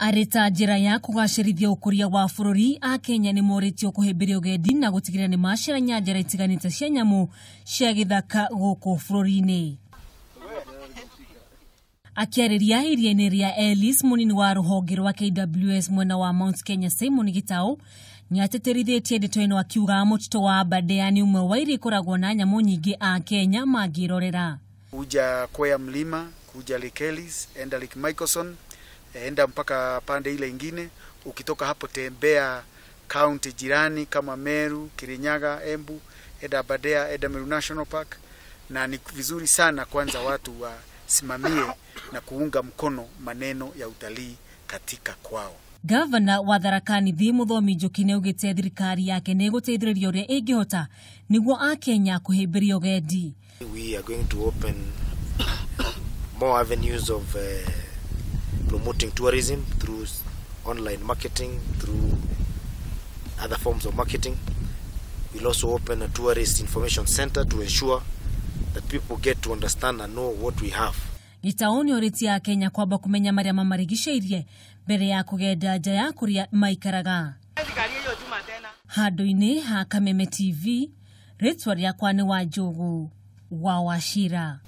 Arita njira ya kugacirithia ukuria wa bururi Akenya ni moritio kuhimbirie ugendi na gutigirira ni maciranya njira itiganite cia nyamu cia githaka guku bururi-ini. Akiariria iria-ini ria Ellis, munini wa ruhonge rwa KWS mwena wa Mount Kenya Simon Gitau niateterithitie ndeto ino akiuga mutito wa Aberdare ni umwe wa iria ikoragwo na nyamu nyingi Akenya mangirorera. Kuja kwea mlima, kuja Lake Ellis, enda Lake Michelson, enda mpaka pande ile ingine. Ukitoka hapo tembea county jirani kama Meru, Kirinyaga, Embu, enda Aberdare, enda Meru National Park. Na ni vizuri sana kwanza watu wasimamie na kuunga mkono maneno ya utalii katika kwao. Governor wa Tharaka Nithi Muthomi Njuki niugite thirikari yake ni guteithiriria uria ingihota niguo Akenya kuhimbiria ugendi. We are going to open more avenues of promoting tourism through online marketing, through other forms of marketing. We'll also open a tourist information center to ensure that people get to understand and know what we have. Gitaoni oritia Kenya kwamba kumenya maria mamarigiceirie mbere ya kugenda nja ya kuria maikaraga. Handu-ini ha Kameme TV, ritwa riakwa ni Wanjugu wa Wachira.